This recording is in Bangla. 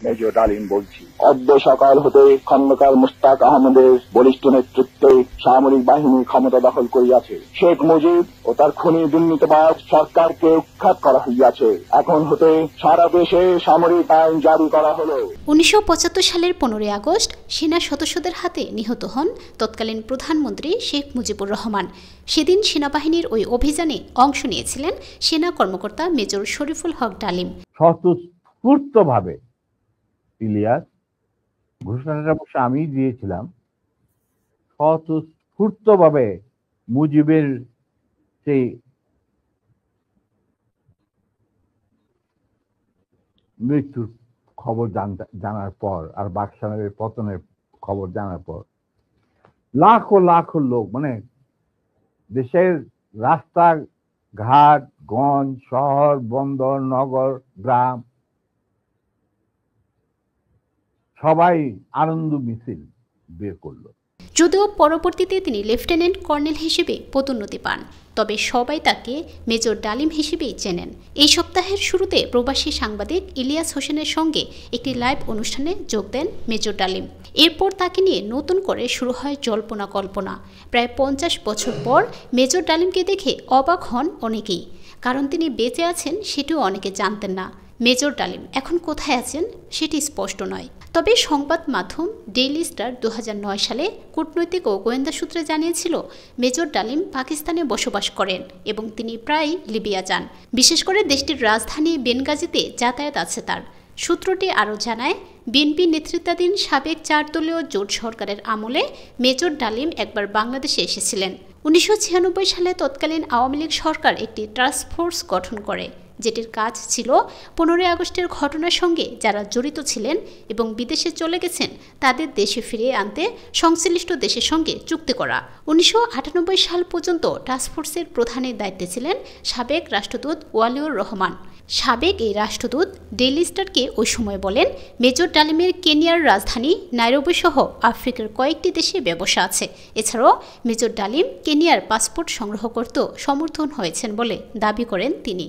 মেজর ডালিম বলছি, অদ্য সকাল হতে খন্দকার মুশতাক আহমদের বলিষ্ঠ নেতৃত্বে সামরিক বাহিনী ক্ষমতা দখল করিয়াছে। শেখ মুজিব ও তার খুনি দুর্নীতিবাজ সরকারকে উৎখাত করা হইয়াছে। এখন হতে সারা দেশে সামরিক আইন জারি করা হলো। 1975 সালের 15 আগস্ট সেনা সদস্যদের হাতে নিহত হন তৎকালীন প্রধানমন্ত্রী শেখ মুজিবুর রহমান। সেদিন সেনাবাহিনীর ওই অভিযানে অংশ নিয়েছিলেন সেনা কর্মকর্তা মেজর শরীফুল হক ডালিম। স্বতঃস্ফূর্তভাবে ইলিয়াস, ঘোষণাটা অবশ্য আমি দিয়েছিলাম, স্বতঃস্ফূর্তভাবে মুজিবের সেই মৃত্যুর খবর জানার পর আর বাকশালের পতনের খবর জানার পর লাখো লাখো লোক, মানে দেশের রাস্তা ঘাট, গঞ্জ, শহর, বন্দর, নগর, গ্রাম সবাই আনন্দ মিছিল বের করলো। যদিও পরবর্তীতে তিনি লেফটেন্যান্ট কর্নেল হিসেবে পদোন্নতি পান, তবে সবাই তাকে মেজর ডালিম হিসেবেই চেনেন। এই সপ্তাহের শুরুতে প্রবাসী সাংবাদিক ইলিয়াস হোসেনের সঙ্গে একটি লাইভ অনুষ্ঠানে যোগ দেন মেজর ডালিম। এরপর তাকে নিয়ে নতুন করে শুরু হয় জল্পনা কল্পনা। প্রায় 50 বছর পর মেজর ডালিমকে দেখে অবাক হন অনেকেই, কারণ তিনি বেঁচে আছেন সেটিও অনেকে জানতেন না। মেজর ডালিম এখন কোথায় আছেন সেটি স্পষ্ট নয়। তবে সংবাদ মাধ্যম ডেইলি স্টার 2009 সালে কূটনৈতিক ও গোয়েন্দা সূত্রে জানিয়েছিল মেজর ডালিম পাকিস্তানে বসবাস করেন এবং তিনি প্রায়ই লিবিয়া যান। বিশেষ করে দেশটির রাজধানী বেনগাজিতে যাতায়াত আছে তার। সূত্রটি আরও জানায়, বিএনপি নেতৃত্বাধীন সাবেক 4 দলীয় জোট সরকারের আমলে মেজর ডালিম একবার বাংলাদেশে এসেছিলেন। 1996 সালে তৎকালীন আওয়ামী লীগ সরকার একটি টাস্ক ফোর্স গঠন করে, যেটির কাজ ছিল 15 আগস্টের ঘটনার সঙ্গে যারা জড়িত ছিলেন এবং বিদেশে চলে গেছেন তাদের দেশে ফিরিয়ে আনতে সংশ্লিষ্ট দেশের সঙ্গে চুক্তি করা। 1998 সাল পর্যন্ত টাস্কফোর্সের প্রধানের দায়িত্বে ছিলেন সাবেক রাষ্ট্রদূত ওয়ালিউর রহমান। সাবেক এই রাষ্ট্রদূত ডেইলি স্টারকে ওই সময় বলেন, মেজর ডালিমের কেনিয়ার রাজধানী নাইরোবি সহ আফ্রিকার কয়েকটি দেশে ব্যবসা আছে। এছাড়াও মেজর ডালিম কেনিয়ার পাসপোর্ট সংগ্রহ করতেও সমর্থন হয়েছেন বলে দাবি করেন তিনি।